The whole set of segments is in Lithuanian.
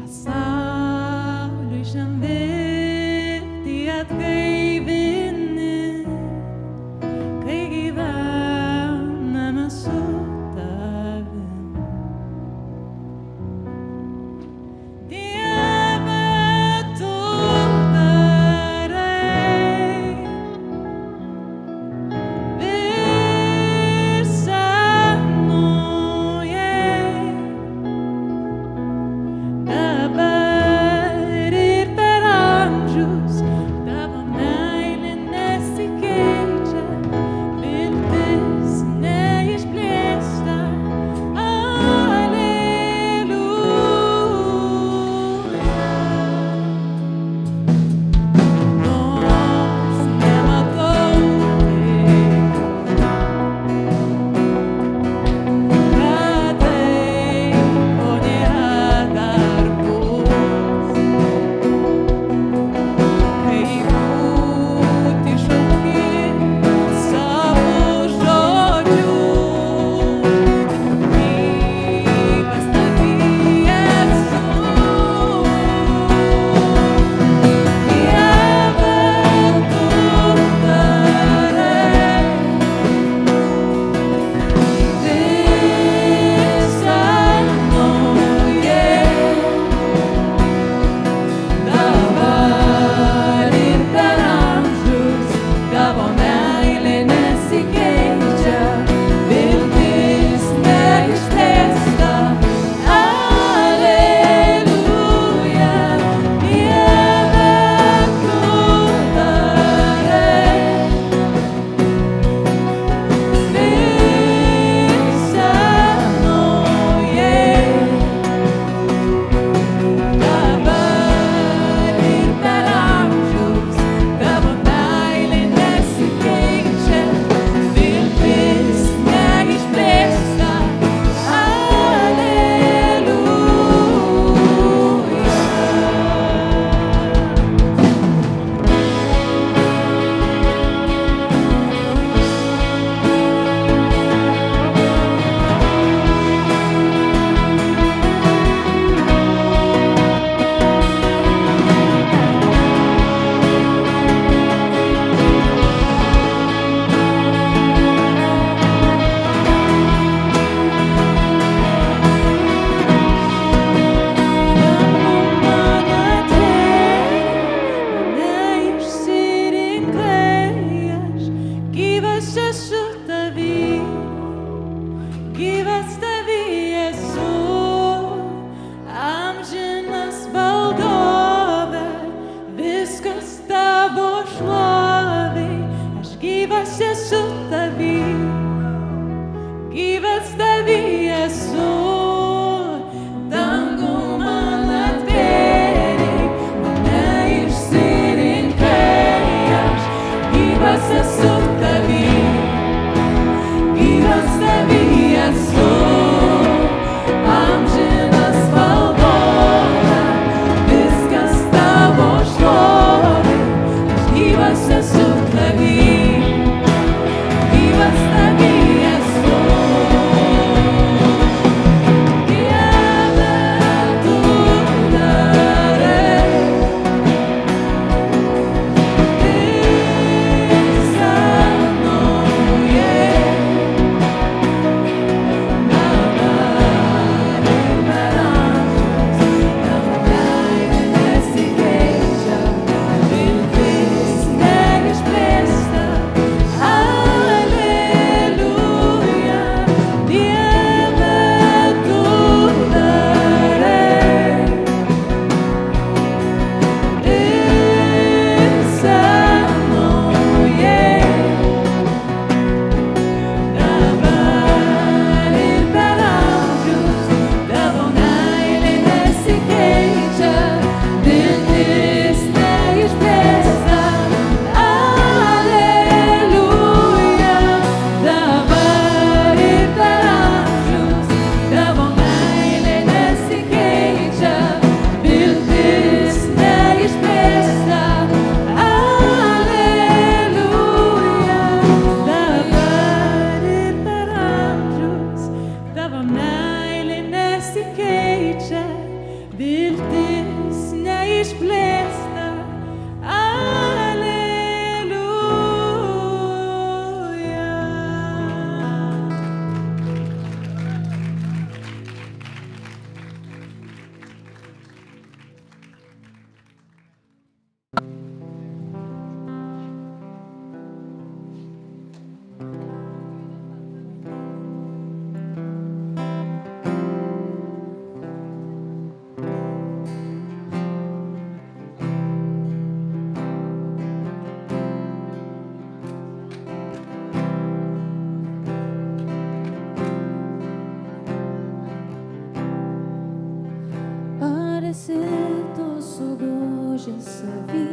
pasauliui šiam viltį atgaivini, kai gyvename su tavim. Dieve, tu darai visą naujai, dabar ir per amžius tavo viltis neišplėsta. Aleliuja. Ar esi tu sugužęs savy,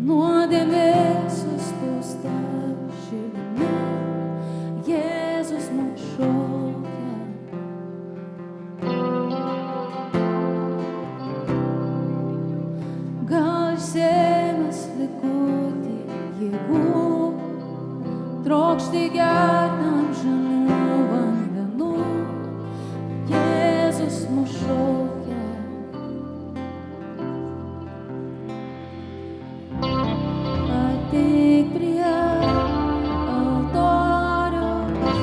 nuodėmės suspausta širdimi, Jėzus mus šaukia. Gal išsėmęs likutį jėgų, trokšti gerti amžinų vandenų, Jėzus mus šaukia. Ateik prie altoriaus,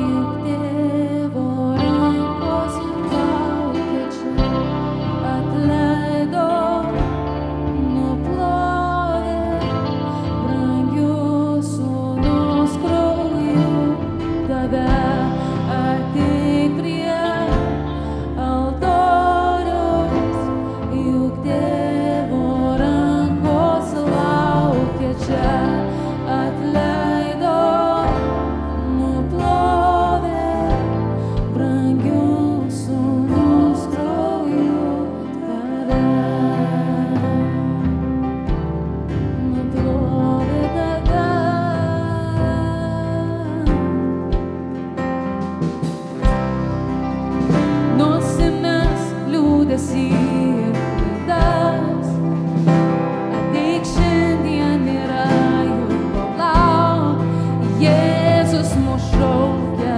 juk Tėvo rankos laukia čia. Atleido, nuplovė brangiu sūnaus krauju tave. Ateik prie altoriaus, juk Tėvo rankos laukia čia. Atleido, nuplovė brangiu sūnaus krauju tave. Nuplovė tave. Nusimesk liūdesį ir klaidas, ateik šiandien ir rajų palauk, Jėzus mus šaukia.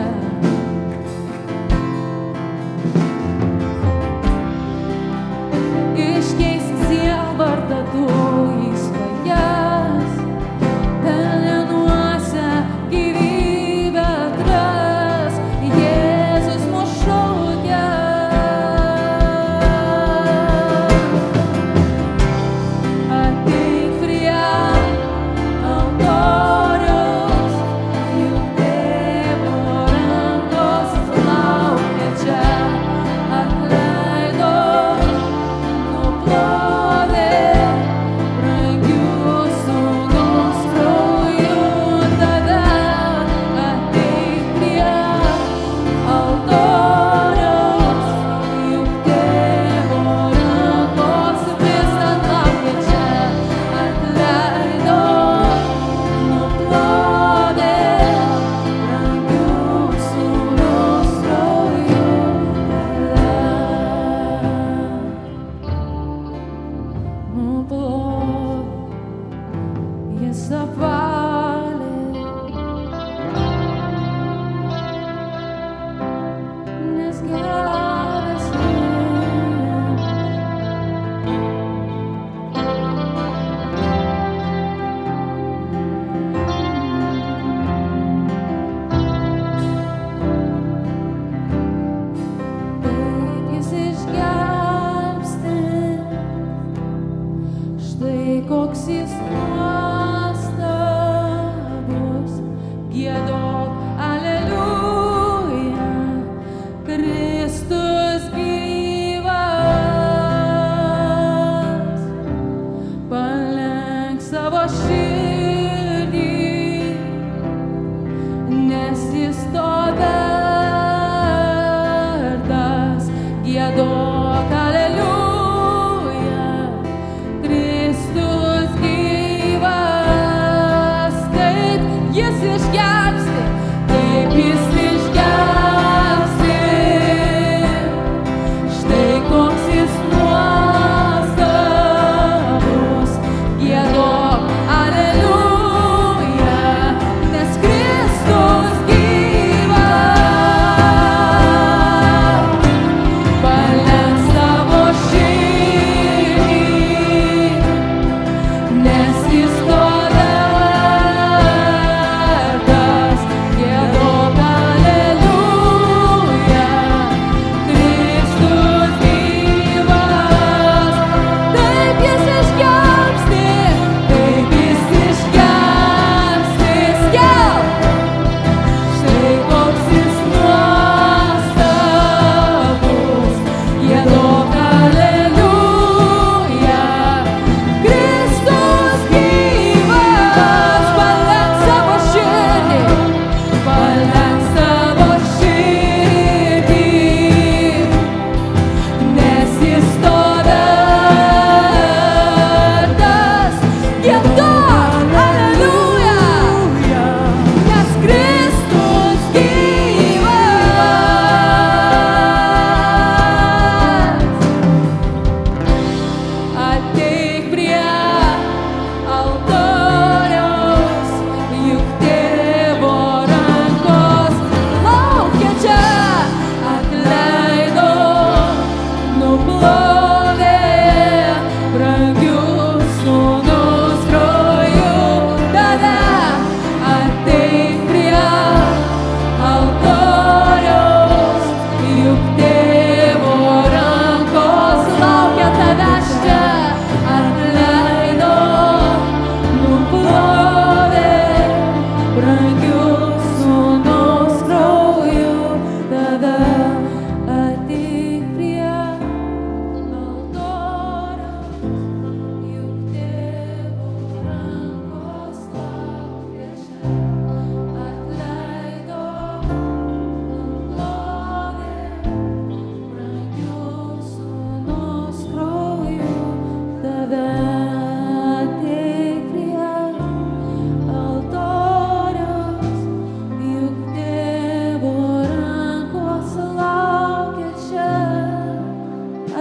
Iškeisk sielvartą tu į svajas, pelenuose gyvybę atras, Jėzus mus šaukia. Ateik prie altoriaus, juk Tėvo rankos laukia čia. Atleido, nuplovė brangiu sūnaus krauju tave. Ateik prie altoriaus, juk Tėvo rankos visad laukia čia. Atleido, nuplovė brangiu sūnaus krauju tave. Nuplovė, jis apvalė, nes geras jis. Taip jis išgelbsti, štai koks jis nuostabus. Giedok aleliuja, Kristus gyvas. Palenk savo širdį, nes jis to vertas. Giedok aleliuja, Kristus gyvas.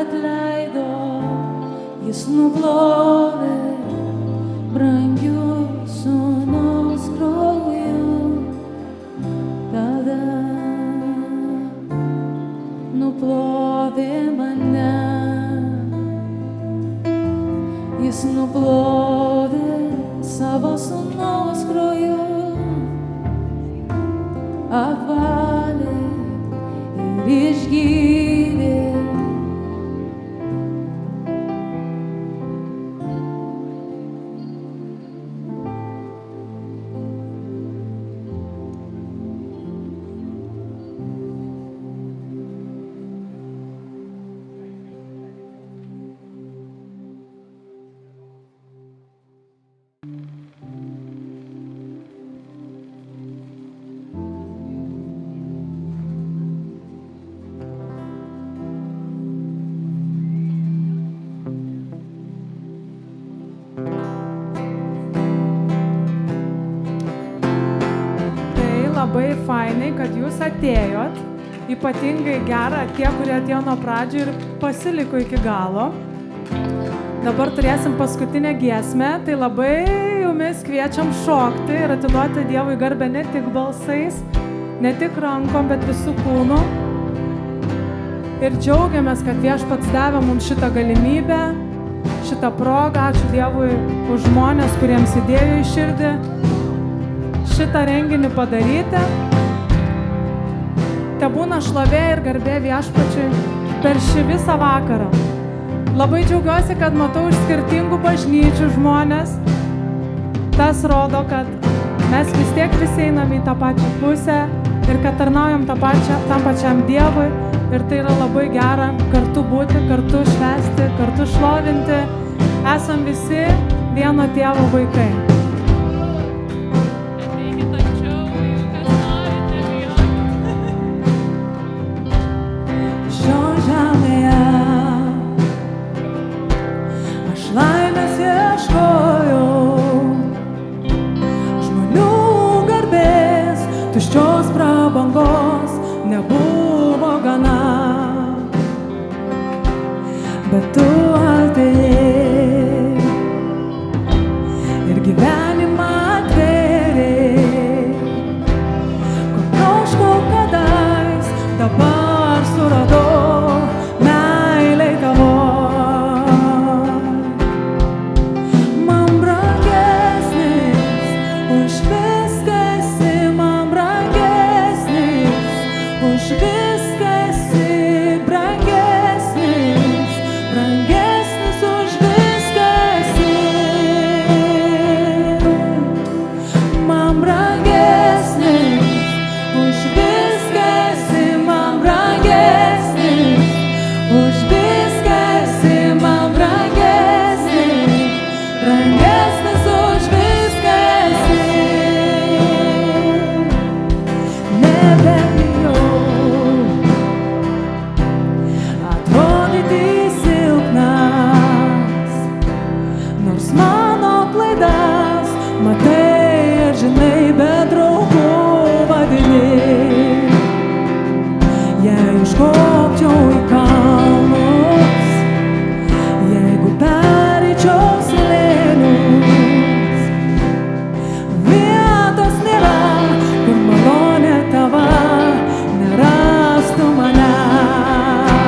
atleido, jis nuplovė brangių sūnaus krauju. Tada nuplovė mane, jis nuplovė savo sūnaus krauju, apvalė ir išgydė. Labai fainai, kad jūs atėjot, ypatingai gera tie, kurie atėjo nuo pradžių ir pasiliko iki galo. Dabar turėsim paskutinę giesmę, tai labai jumis kviečiam šokti ir atiduoti Dievui garbę ne tik balsais, ne tik rankom, bet visų kūnų. Ir džiaugiamės, kad Viešpats davė mums šitą galimybę, šitą progą. Ačiū Dievui už žmonės, kuriems įdėjo į širdį šitą renginį padaryti. Tebūna šlovė ir garbė Viešpačiui per šį visą vakarą. Labai džiaugiuosi, kad matau iš skirtingų bažnyčių žmonės. Tas rodo, kad mes vis tiek visi einam į tą pačią pusę ir kad tarnaujam tam pačiam Dievui. Ir tai yra labai gera kartu būti, kartu švęsti, kartu šlovinti. Esam visi vieno tėvo vaikai. Tuščios prabangos nebuvo gana, bet tu atėjai ir gyvenimą atvėrei, kur troškau kadais, dabar suradau meilei tavo. Man brangesnis už viską esi, už viską esi brangesnis, brangesnis už viską esi. Man brangesnis, už viską esi, man brangesnis, už viską esi, man brangesnis, brangesnis už viską esi. Nebebijau matai ir žinai, bet draugų vadini. Jei užkopčiau į kalnus, jeigu pereičiau slėnius, vietos nėra, kur malonė tava nerastų manęs.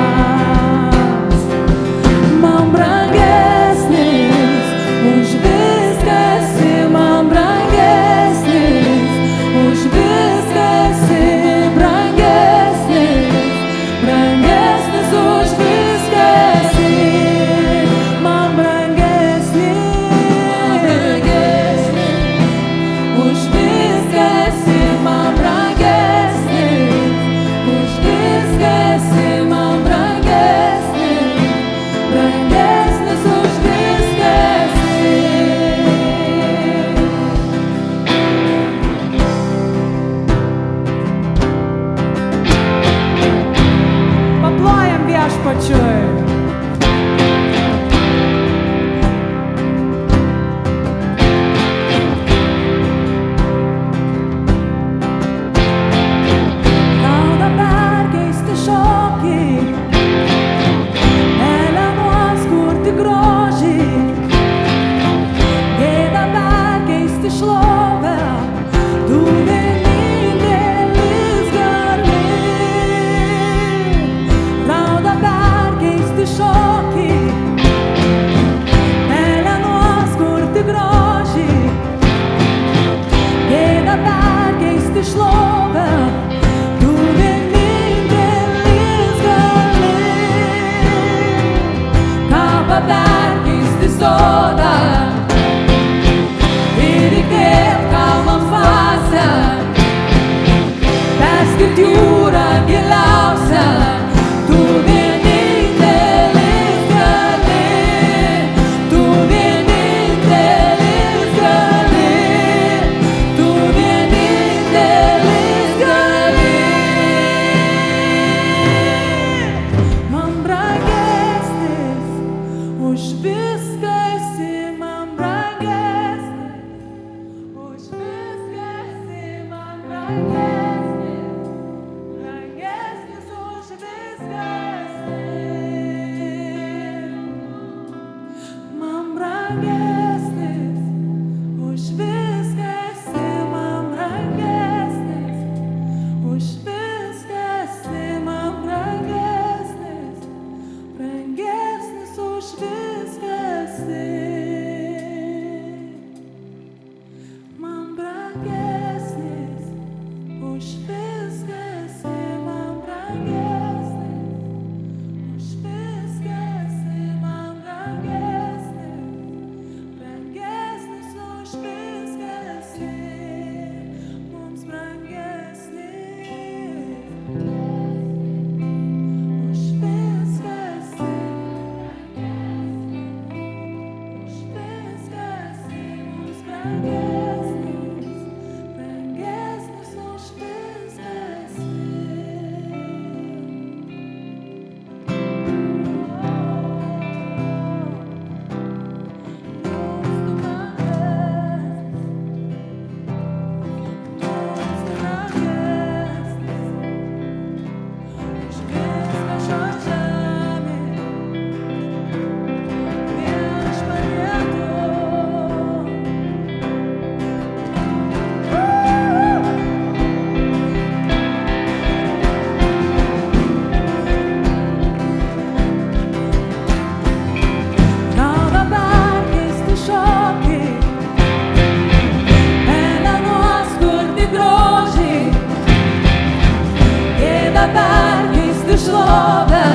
Man brangesnis už viską esi, man brangesnis už viską esi, brangesnis, brangesnis už viską esi. Man brangesnis už viską esi, man brangesnis už viską esi, man brangesnis, brangesnis už viską esi. Paplojam Viešpačiui. Nauda perkeisti šokį, brangesnis, už viską esi man brangesnis, už viską esi man brangesnis, brangesnis už viską esi. Man brangesnis, už viską esi man brangesnis, už viską esi man brangesnis, brangesnis už viską esi, mums brangesnis, už viską esi, už viską esi, mums brangesnis, brangesnis už viską esi. Gal dabar keisti šokiai, melanuos kurti grožį, gėda perkeisti šlovę,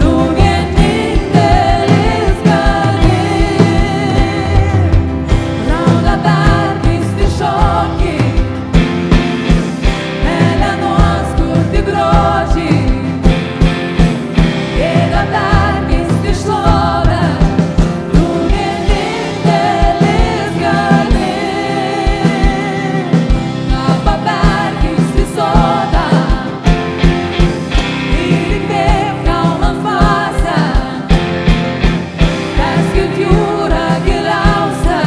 tu vienintelis gali. Raudą perkeisti šokiai, melanuos kurti grožį, gėda perkeisti šlovę, tu vienintelis gali. Kapą perkeisti sodą, ir įkvėp kalną dvasią, perskirt jūrą giliausią,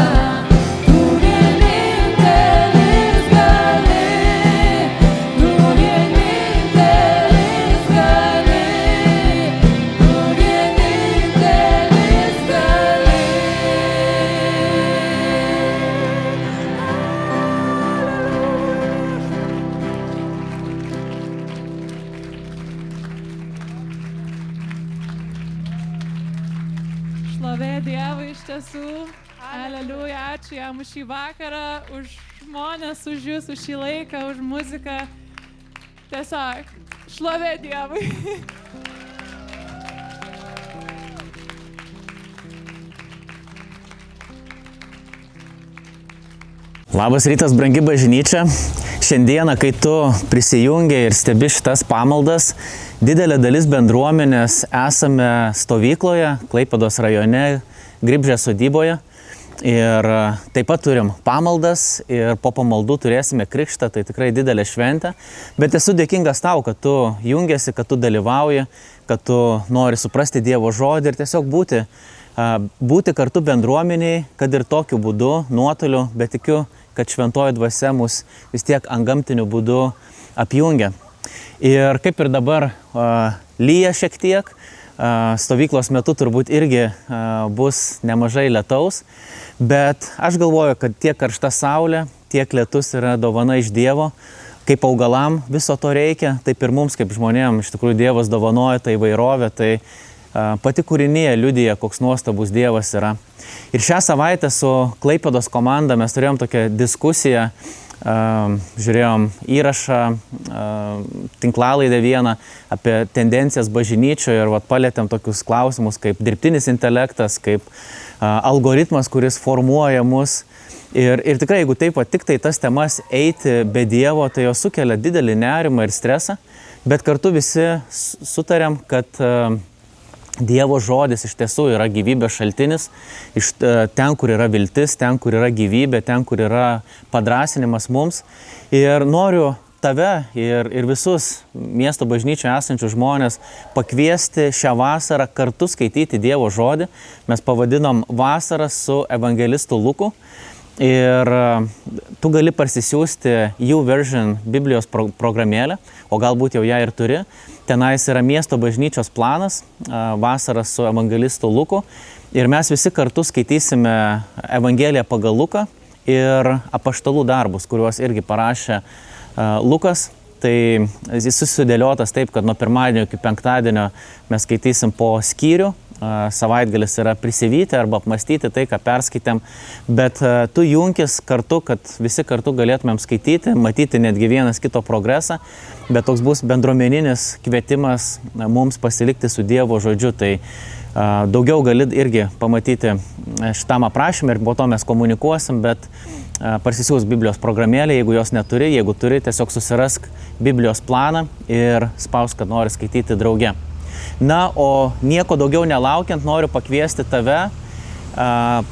tu vienintelis gali, tu vienintelis gali, tu vienintelis gali. Šlovė Dievui iš tiesų. Aleliuja, ačiū jam už šį vakarą, už žmonės, už jūs, už šį laiką, už muziką. Tiesiog, šlovė Dievui. Labas rytas, brangi bažnyčia. Šiandieną, kai tu prisijungi ir stebi šitas pamaldas, didelė dalis bendruomenės esame stovykloje, Klaipėdos rajone, Gribžės sodyboje. Ir taip pat turim pamaldas ir po pamaldų turėsime krikštą, tai tikrai didelė šventė. Bet esu dėkingas tau, kad tu jungiasi, kad tu dalyvauji, kad tu nori suprasti Dievo žodį ir tiesiog būti kartu bendruomeniai, kad ir tokiu būdu, nuotoliu, bet tikiu, kad šventoji dvasia mus vis tiek antgamtiniu būdu apjungia. Ir kaip ir dabar lyja šiek tiek, stovyklos metu turbūt irgi bus nemažai lietaus, bet aš galvoju, kad tiek karšta saulė, tiek lietus yra dovana iš Dievo. Kaip augalam viso to reikia, taip ir mums kaip žmonėm iš tikrųjų Dievas dovanoja tą įvairovę, tai pati kūrinija liudija, koks nuostabus Dievas yra. Ir šią savaitę su Klaipėdos komanda mes turėjom tokią diskusiją, žiūrėjom įrašą, tinklalaidę vieną apie tendencijas bažnyčioje ir palėtėm tokius klausimus kaip dirbtinis intelektas, kaip algoritmas, kuris formuoja mus. Ir tikrai, jeigu taip tik tai tas temas eiti be Dievo, tai jos sukelia didelį nerimą ir stresą, bet kartu visi sutarėm, kad Dievo žodis iš tiesų yra gyvybės šaltinis, ten, kur yra viltis, ten, kur yra gyvybė, ten, kur yra padrąsinimas mums. Ir noriu tave ir visus miesto bažnyčioje esančius žmonės pakviesti šią vasarą kartu skaityti Dievo žodį. Mes pavadinom vasarą su evangelistu Luku. Ir tu gali parsisiųsti YouVersion Biblijos programėlę, o galbūt jau ją ir turi. tenais yra miesto bažnyčios planas, vasara su evangelistu Luku. Ir mes visi kartu skaitysime Evangeliją pagal Luką ir apaštalų darbus, kuriuos irgi parašė Lukas. Tai jis susidėliotas taip, kad nuo pirmadienio iki penktadienio mes skaitysim po skyrių. Savaitgalis yra prisivyti arba apmastyti tai, ką perskaitėm, bet tu junkis kartu, kad visi kartu galėtumėm skaityti, matyti netgi vienas kito progresą, bet toks bus bendruomeninis kvietimas mums pasilikti su Dievo žodžiu. Tai daugiau gali irgi pamatyti šitam aprašymą ir po to mes komunikuosim, bet parsisiūs Biblijos programėlę, jeigu jos neturi, jeigu turi, tiesiog susirask Biblijos planą ir spausk, kad nori skaityti drauge. Na, o nieko daugiau nelaukiant, noriu pakviesti tave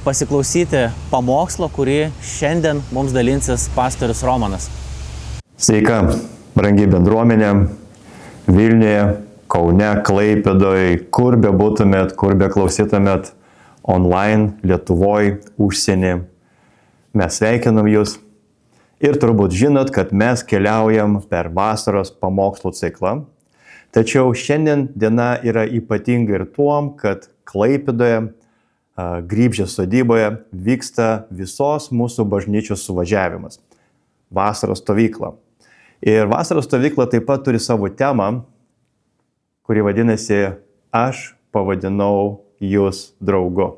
pasiklausyti pamokslo, kurį šiandien mums dalinsis pastorius Romanas. Sveika, brangi bendruomenė, Vilniuje, Kaune, Klaipėdoje, kur be būtumėt, kur be klausytumėt, online, Lietuvoje, užsienį. Mes sveikinam jūs ir turbūt žinot, kad mes keliaujam per vasaros pamokslų ciklą. Tačiau šiandien diena yra ypatinga ir tuom, kad Klaipėdoje, Grybžės sodyboje vyksta visos mūsų bažnyčios suvažiavimas – vasaros stovykla. Ir vasaros stovykla taip pat turi savo temą, kuri vadinasi Aš pavadinau jūs draugu.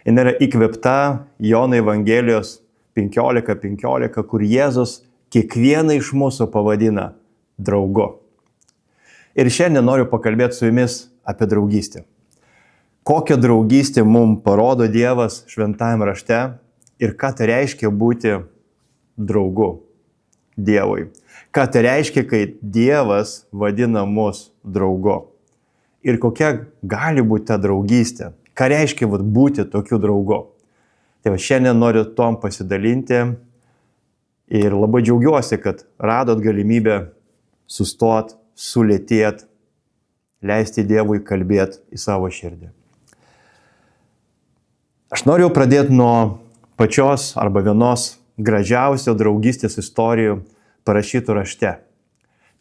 Jis yra įkvėpta Jono Evangelijos 15:15, kur Jėzus kiekvieną iš mūsų pavadina draugu. Ir šiandien noriu pakalbėti su jumis apie draugystę. Kokią draugystę mums parodo Dievas šventajame rašte ir ką tai reiškia būti draugu Dievui. Ką tai reiškia, kai Dievas vadina mus draugu. Ir kokia gali būti ta draugystė. Ką reiškia būti tokiu draugu. Tai šiandien noriu tom pasidalinti ir labai džiaugiuosi, kad radot galimybę sustot, sulėtėt, leisti Dievui kalbėti į savo širdį. Aš noriu pradėti nuo pačios arba vienos gražiausio draugystės istorijų parašytų rašte.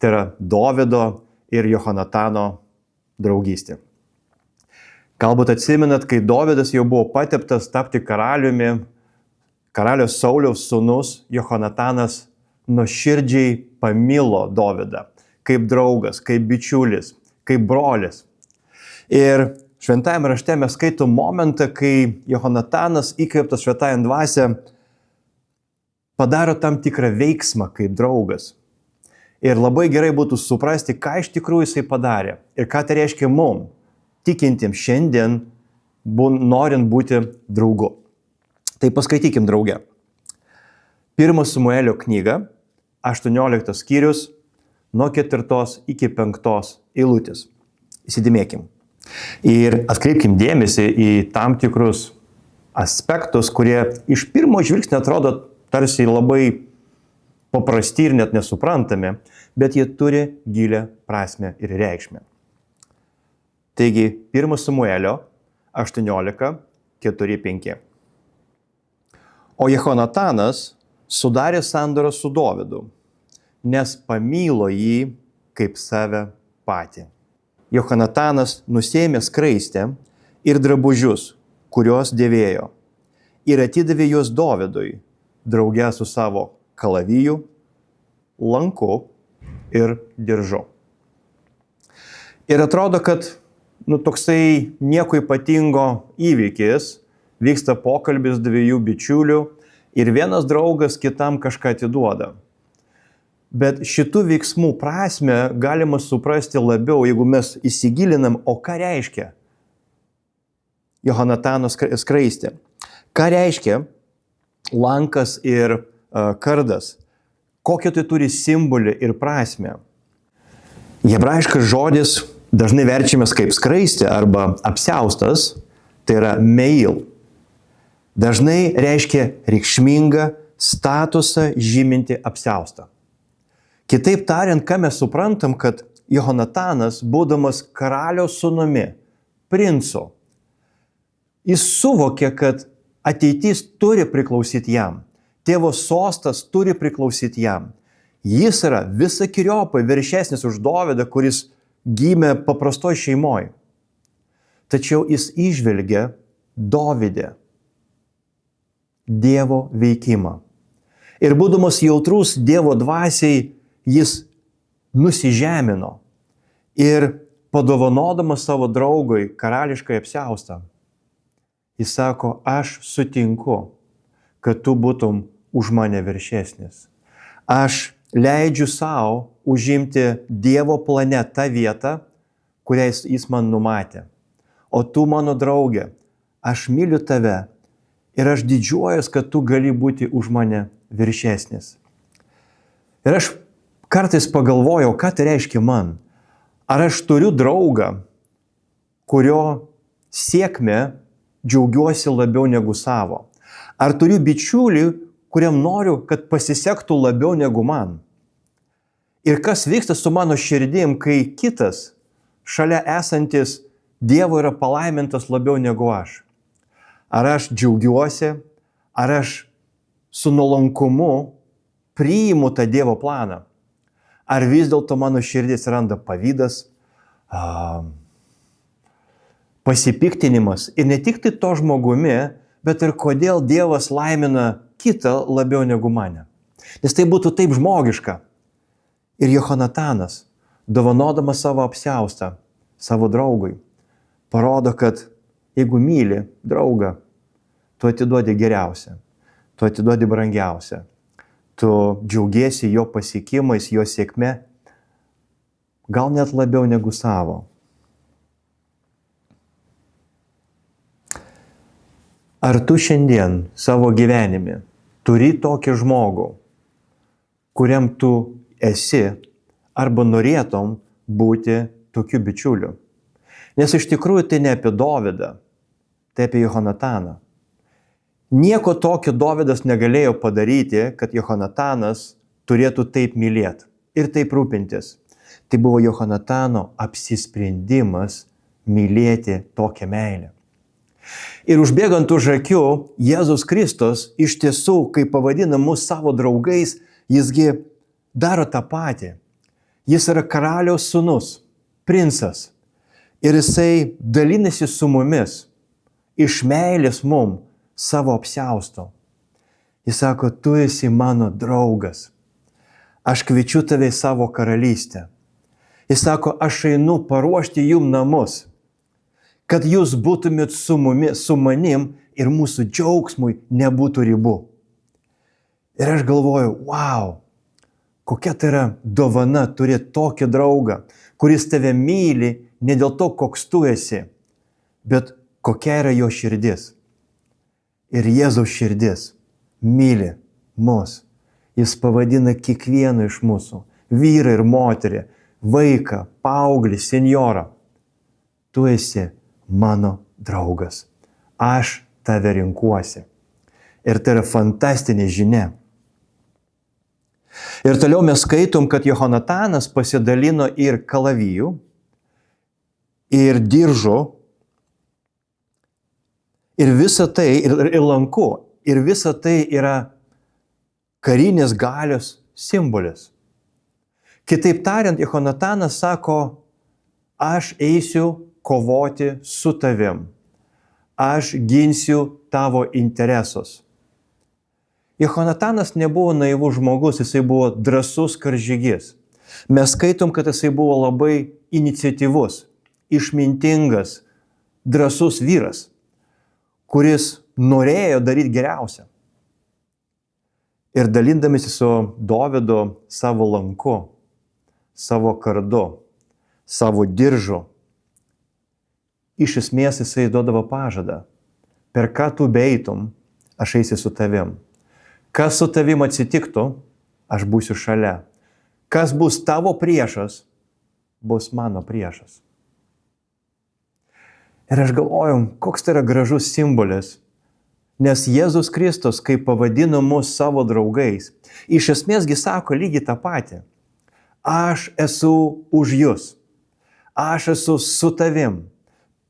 Tai yra Dovydo ir Jonatano draugystė. Galbūt atsimenat, kai Dovydas jau buvo pateptas tapti karaliumi, karaliaus Sauliaus sūnus Jonatanas nuoširdžiai pamilo Dovydą. Kaip draugas, kaip bičiulis, kaip brolis. Ir šventajame rašte mes skaitom momentą, kai Jonatanas įkvėptas šventajam dvasia padaro tam tikrą veiksmą kaip draugas. Ir labai gerai būtų suprasti, ką iš tikrųjų jisai padarė ir ką tai reiškia mums, tikintiems šiandien, norint būti draugu. Tai paskaitykim drauge. 1 Samuelio knyga, 18 skyrius, nuo 4 iki 5 eilutės. Įsidėmėkim. Ir atkreipkim dėmesį į tam tikrus aspektus, kurie iš pirmo žvilgsnio atrodo tarsi labai paprasti ir net nesuprantami, bet jie turi gilią prasmę ir reikšmę. Taigi, 1 Samuelio 18, 4-5. O Jonatanas sudarė sandorą su Dovydu, nes pamilo jį kaip save patį. Jonatanas nusiėmė skraistę ir drabužius, kuriuos dėvėjo, ir atidavė juos Dovydui, drauge su savo kalaviju, lanku ir diržu. Ir atrodo, kad toksai nieko ypatingo įvykis, vyksta pokalbis dviejų bičiulių ir vienas draugas kitam kažką atiduoda. Bet šitų veiksmų prasme galima suprasti labiau, jeigu mes įsigilinam, o ką reiškia Jonatano skraistė. Ką reiškia lankas ir kardas. Kokią tai turi simbolį ir prasmę. Hebrajiškas žodis dažnai verčiamas kaip skraistė arba apsiaustas, tai yra meil. Dažnai reiškia reikšmingą statusą žyminti apsiaustą. Kitaip tariant, ką mes suprantam, kad Jonatanas, būdamas karaliaus sūnumi, princu, jis suvokė, kad ateitis turi priklausyti jam. Tėvo sostas turi priklausyti jam. Jis yra visokiriopai viršesnis už Dovydą, kuris gimė paprastoj šeimoje. Tačiau jis įžvelgė Dovide Dievo veikimą. Ir būdamas jautrus Dievo dvasiai, jis nusižemino ir padovanodamas savo draugui karališkai apsiaustą, jis sako, aš sutinku, kad tu būtum už mane viršesnis. Aš leidžiu savo užimti Dievo plane tą vietą, kurią jis man numatė. O tu, mano draugė, aš myliu tave ir aš didžiuojuos, kad tu gali būti už mane viršesnis. Ir aš kartais pagalvojau, ką tai reiškia man. Ar aš turiu draugą, kurio sėkmę džiaugiuosi labiau negu savo? Ar turiu bičiulį, kuriam noriu, kad pasisektų labiau negu man? Ir kas vyksta su mano širdim, kai kitas, šalia esantis Dievo yra palaimintas labiau negu aš? Ar aš džiaugiuosi, ar aš su nuolankumu priimu tą Dievo planą? Ar vis dėlto mano širdis randa pavydas, pasipiktinimas ir ne tik tai to žmogumi, bet ir kodėl Dievas laimina kitą labiau negu mane. Nes tai būtų taip žmogiška. Ir Johonatanas, dovanodamas savo apsiaustą savo draugui, parodo, kad jeigu myli draugą, tu atiduodi geriausią, tu atiduodi brangiausią, tu džiaugiesi jo pasiekimais, jo sėkme, gal net labiau negu savo. Ar tu šiandien savo gyvenime turi tokį žmogų, kuriam tu esi arba norėtum būti tokiu bičiuliu? Nes iš tikrųjų tai ne apie Dovydą, tai apie Johonataną. Nieko tokio Dovydas negalėjo padaryti, kad Johonatanas turėtų taip mylėti ir taip rūpintis. Tai buvo Johonatano apsisprendimas mylėti tokią meilę. Ir užbėgant už akių, Jėzus Kristus iš tiesų, kai pavadina mus savo draugais, jisgi daro tą patį. Jis yra karaliaus sūnus, princas. Ir jisai dalinasi su mumis, iš meilės mum savo apsiausto. Jis sako, tu esi mano draugas. Aš kviečiu tave į savo karalystę. Jis sako, aš einu paruošti jum namus, kad jūs būtumėt su manim ir mūsų džiaugsmui nebūtų ribų. Ir aš galvoju, wow, kokia tai yra dovana turėti tokį draugą, kuris tave myli ne dėl to, koks tu esi, bet kokia yra jo širdis. Ir Jėzaus širdis myli mus. Jis pavadina kiekvieną iš mūsų, vyrą ir moterį, vaiką, paauglį, senjorą. Tu esi mano draugas. Aš tave rinkuosi. Ir tai yra fantastinė žinia. Ir toliau mes skaitom, kad Johonatanas pasidalino ir kalavijų, ir diržų, ir visa tai, ir lanku, ir visa tai yra karinės galios simbolis. Kitaip tariant, Johonatanas sako, aš eisiu kovoti su tavim, aš ginsiu tavo interesus. Johonatanas nebuvo naivus žmogus, jisai buvo drąsus karžygys. Mes skaitom, kad jisai buvo labai iniciatyvus, išmintingas, drąsus vyras, kuris norėjo daryti geriausią. Ir dalindamasi su Dovydu savo lanku, savo kardu, savo diržu, iš esmės jisai duodavo pažadą. Per ką tu beeitum, aš eisiu su tavim. Kas su tavim atsitiktų, aš būsiu šalia. Kas bus tavo priešas, bus mano priešas. Ir aš galvoju, koks tai yra gražus simbolis, nes Jėzus Kristus, kai pavadino mus savo draugais, iš esmėsgi sako lygiai tą patį. Aš esu už jus, aš esu su tavim,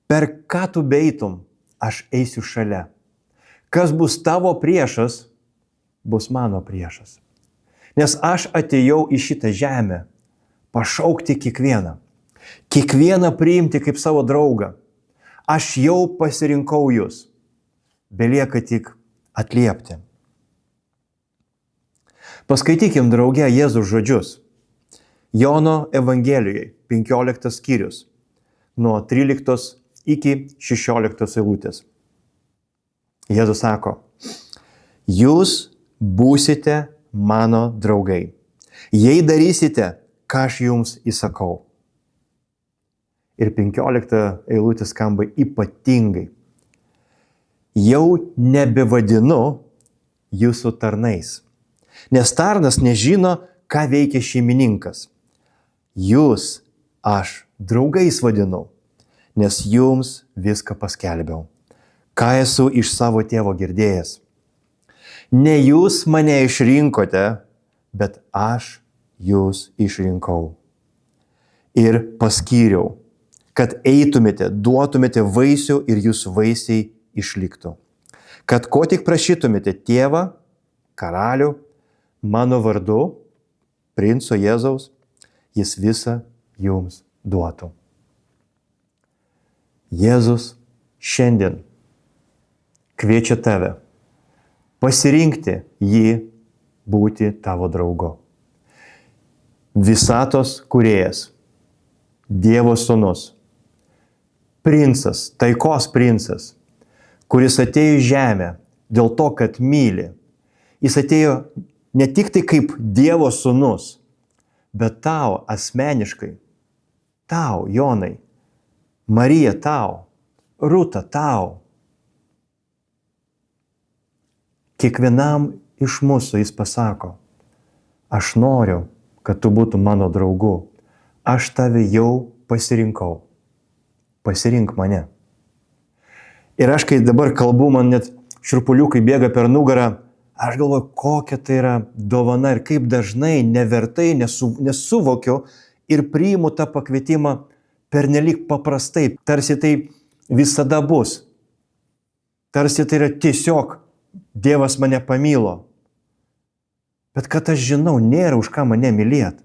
per ką tu beeitum, aš eisiu šalia. Kas bus tavo priešas, bus mano priešas. Nes aš atėjau į šitą žemę pašaukti kiekvieną. Kiekvieną priimti kaip savo draugą. Aš jau pasirinkau jūs. Belieka tik atliepti. Paskaitykim drauge Jėzaus žodžius. Jono Evangelijoje, 15 skyrius, nuo 13 iki 16 eilutės. Jėzus sako, jūs būsite mano draugai, jei darysite, ką aš jums įsakau. Ir 15 eilutė skamba ypatingai. Jau nebevadinu jūsų tarnais, nes tarnas nežino, ką veikia šeimininkas. Jūs aš draugais vadinau, nes jums viską paskelbiau, ką esu iš savo tėvo girdėjęs. Ne jūs mane išrinkote, bet aš jūs išrinkau. Ir paskyriau, kad eitumėte, duotumėte vaisių ir jūsų vaisiai išliktų. Kad ko tik prašytumėte tėvą, karalių, mano vardu, princo Jėzaus, jis visą jums duotų. Jėzus šiandien kviečia tave pasirinkti jį būti tavo draugu. Visatos kūrėjas, Dievo sūnus, princas, taikos princas, kuris atėjo į žemę dėl to, kad myli. Jis atėjo ne tik tai kaip Dievo sūnus, bet tau asmeniškai, tau, Jonai, Marija tau, Rūta tau. Kiekvienam iš mūsų jis pasako, aš noriu, kad tu būtum mano draugu, aš tave jau pasirinkau, pasirink mane. Ir aš, kai dabar kalbu, man net šiurpuliukai bėga per nugarą, aš galvoju, kokia tai yra dovana ir kaip dažnai nevertai nesuvokiu ir priimu tą pakvietimą pernelyg paprastai, tarsi tai visada bus. Tarsi tai yra tiesiog Dievas mane pamilo. Bet kad aš žinau, nėra už ką mane mylėti.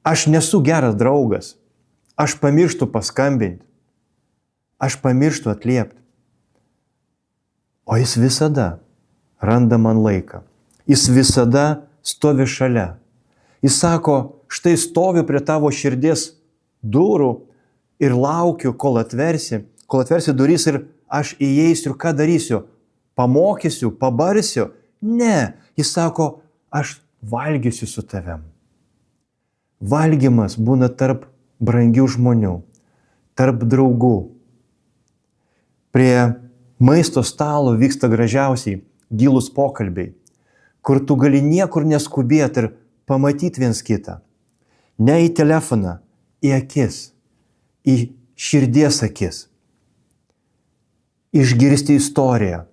Aš nesu geras draugas. Aš pamirštu paskambinti. Aš pamirštu atliepti. O jis visada randa man laiką. Jis visada stovi šalia. Jis sako, štai stoviu prie tavo širdies durų ir laukiu, kol atversi duris ir aš įeisiu ir ką darysiu? Pamokysiu, pabarsiu? Ne. Jis sako, aš valgysiu su tavim. Valgymas būna tarp brangių žmonių, tarp draugų. Prie maisto stalo vyksta gražiausiai gilūs pokalbiai, kur tu gali niekur neskubėti ir pamatyti viens kitą. Ne į telefoną, į akis, į širdies akis. Išgirsti istoriją,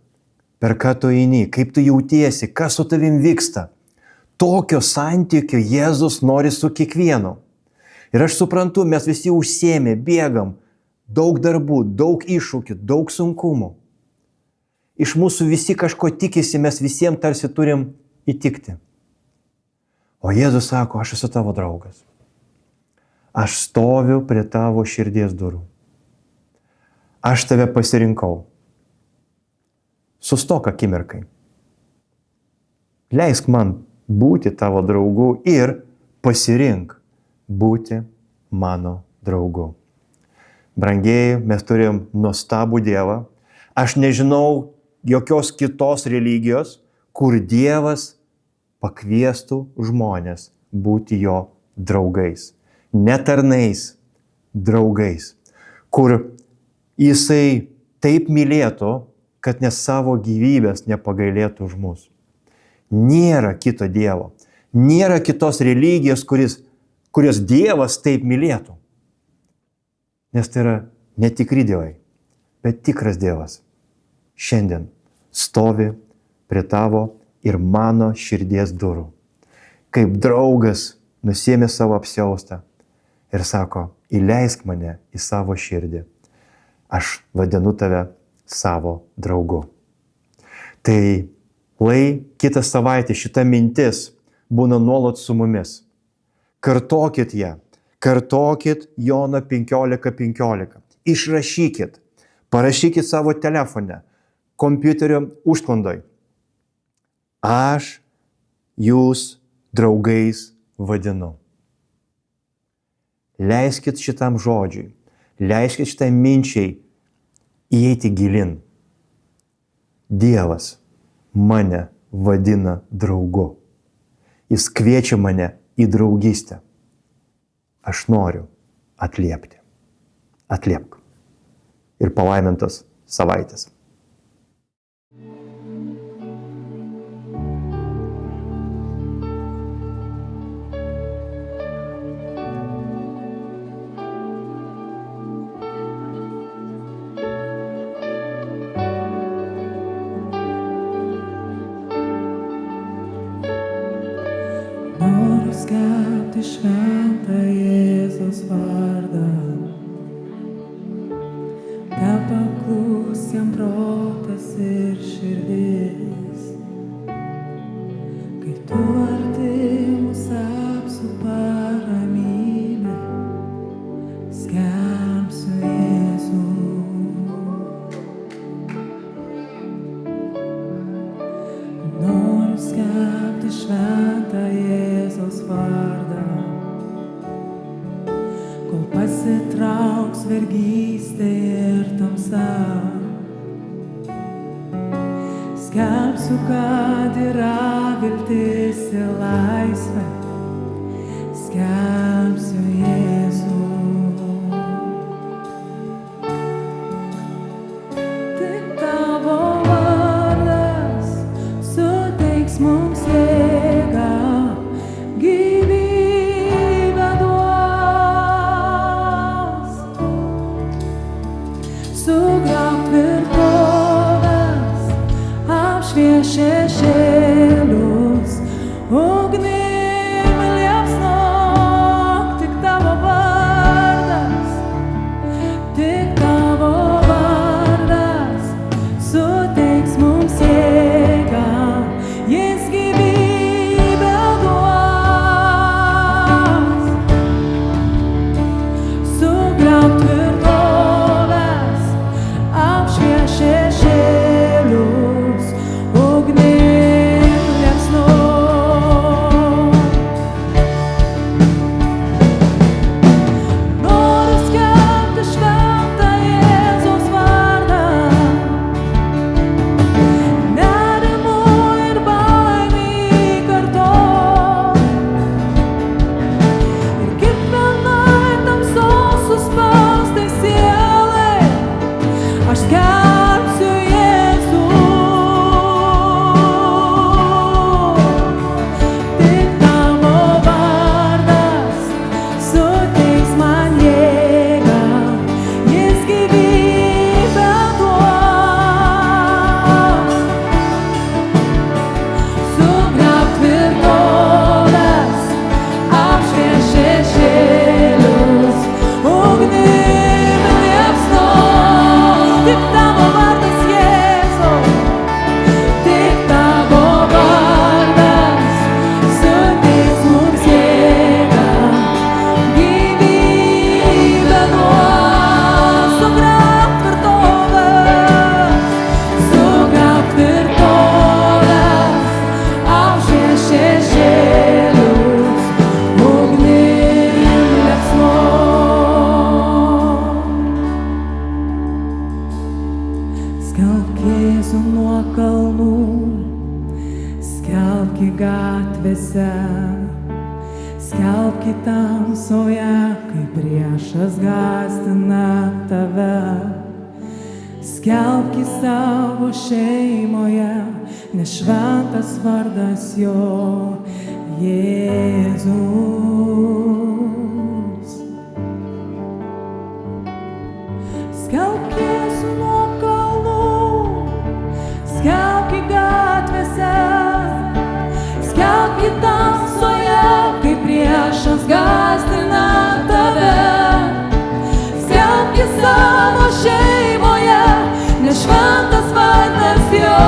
per ką tu eini, kaip tu jautiesi, kas su tavim vyksta. Tokio santykio Jėzus nori su kiekvienu. Ir aš suprantu, mes visi užsiėmę, bėgam, daug darbų, daug iššūkių, daug sunkumų. Iš mūsų visi kažko tikisi, mes visiems tarsi turim įtikti. O Jėzus sako, aš esu tavo draugas. Aš stoviu prie tavo širdies durų. Aš tave pasirinkau. Sustok akimirkai. Leisk man būti tavo draugu ir pasirink būti mano draugu. Brangieji, mes turim nuostabų Dievą. Aš nežinau jokios kitos religijos, kur Dievas pakviestų žmonės būti jo draugais. Ne tarnais, draugais. Kur jisai taip mylėtų, kad ne savo gyvybės nepagailėtų už mus. Nėra kito Dievo. Nėra kitos religijos, kurios Dievas taip mylėtų. Nes tai yra ne tikri dievai, bet tikras Dievas. Šiandien stovi prie tavo ir mano širdies durų. Kaip draugas nusiėmė savo apsiaustą ir sako, įleisk mane į savo širdį. Aš vadinu tave savo draugu. Tai lai kitą savaitę šita mintis būna nuolat su mumis. Kartokit ją, Kartokit Joną 15:15. Išrašykit. Parašykit savo telefone, kompiuterio užsklandoj. Aš jūs draugais vadinu. Leiskit šitam žodžiui, leiskit šitai minčiai įeiti gilin. Dievas mane vadina draugu. Jis kviečia mane į draugystę. Aš noriu atliepti. Atliepk. Ir palaimintos savaitės. Noriu skelbti šventą Jėzaus vardą, te paklus jam protas ir širdis. Kai tu arti mus apsupa ramybė, skelbsiu Jėzų. Noriu skelbti šventą Jėzaus vardą, kol pasitrauks vergystė ir tamsa. Skelbsiu, kad yra viltis ir laisvė, skelbsiu Jėzų. Tik tavo vardas suteiks mums jėgą, gyvybę duos. Sugriauk tvirtovės, apšvies šešėlius, ugnim liepsnok. Tik tavo vardas suteiks mums jėgą, jis gyvybę duos. Sugriauk tvirtovės, apšvies šešėlius, ugnim liepsnok. Noriu skelbti šventą Jėzaus vardą, nerimu ir baimei kartu. Ir kiekvienai tamsos suspaustai sielai aš skelbsiu Jėzų. Tik tavo vardas suteiks man jėgą, jis gyvybę duos. Sugriauk tvirtovės, apšvies šešėlius, ugnim liepsnok. Tik tavo vardas Jėzau, tik tavo vardas suteiks mums jėgą, gyvybę duos. Sugriauk tvirtovės, apšvies šešėlius, ugnim liepsnok. Skelbk Jėzų nuo kalnų, skelbk į gatvėse, skelbk į tamsoje, kai priešas gąsdina tave. Skelbk į savo šeimoje, nes šventas vardas jo Jėzus. Skelbk Jėzų nuo kalnų, skelbk į gatvėse, skelbk į tamsoje, kai priešas gąsdina tave. Skelbk į savo šeimoje, nes šventas vardas jo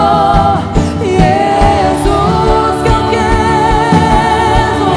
Jėzus. Skelbk Jėzų.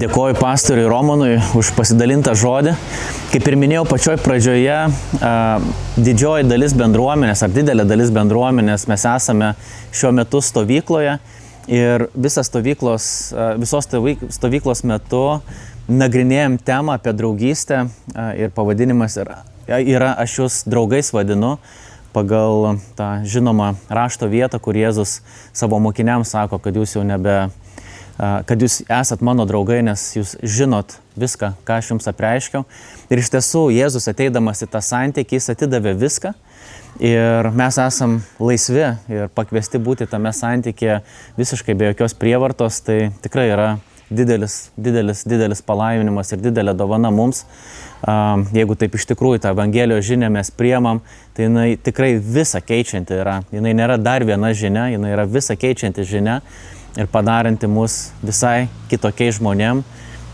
Dėkoju pastoriui Romanui už pasidalintą žodį. Kaip ir minėjau pačioj pradžioje, didžioji dalis bendruomenės ar didelė dalis bendruomenės mes esame šiuo metu stovykloje ir visos stovyklos metu nagrinėjom temą apie draugystę ir pavadinimas yra Aš jūs draugais vadinu, pagal tą žinomą rašto vietą, kur Jėzus savo mokiniams sako, kad jūs jau kad jūs esat mano draugai, nes jūs žinot viską, ką aš jums apreiškiau. Ir iš tiesų Jėzus ateidamas į tą santykį, jis atidavė viską ir mes esam laisvi ir pakviesti būti tame santykėje visiškai be jokios prievartos. Tai tikrai yra didelis palaiminimas ir didelė dovana mums. Jeigu taip iš tikrųjų tą Evangelijos žinią mes priemam, tai jinai tikrai visa keičianti yra. Jinai nėra dar viena žinia, jinai yra visa keičianti žinia ir padaranti mus visai kitokiais žmonėm,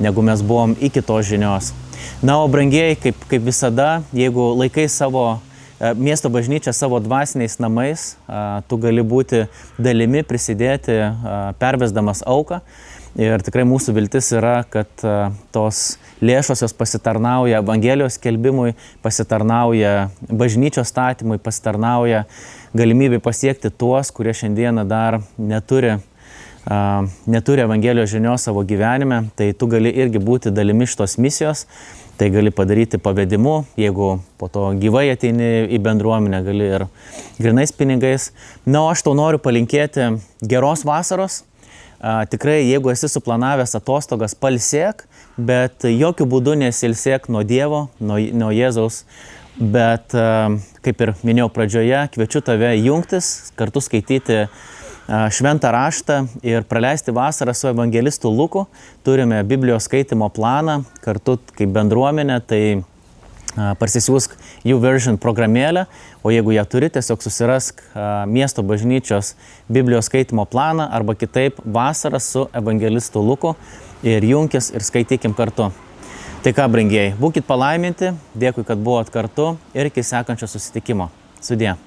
negu mes buvom iki tos žinios. Na, o brangieji, kaip visada, jeigu laikai savo miesto bažnyčią savo dvasiniais namais, tu gali būti dalimi, prisidėti, pervesdamas auką. Ir tikrai mūsų viltis yra, kad tos lėšos jos pasitarnauja Evangelijos skelbimui, pasitarnauja bažnyčios statymui, pasitarnauja galimybė pasiekti tuos, kurie šiandieną dar neturi Evangelijos žinios savo gyvenime. Tai tu gali irgi būti dalimi šitos misijos. Tai gali padaryti pavedimu, jeigu po to gyvai ateini į bendruomenę, gali ir grinais pinigais. Na, o aš tau noriu palinkėti geros vasaros. Tikrai, jeigu esi suplanavęs atostogas, pailsėk, bet jokių būdų nesilsėk nuo Dievo, nuo Jėzaus. Bet, kaip ir minėjau pradžioje, kviečiu tave jungtis, kartu skaityti Šventą raštą ir praleisti vasarą su evangelistu Luku. Turime Biblijos skaitimo planą kartu kaip bendruomenė, tai parsisiųsk YouVersion programėlę, o jeigu ją turi, tiesiog susirask miesto bažnyčios Biblijos skaitimo planą arba kitaip vasarą su evangelistu Luku ir junkis ir skaitykim kartu. Tai ką, brangieji, būkit palaiminti, dėkui, kad buvot kartu ir iki sekančio susitikimo. Sudie.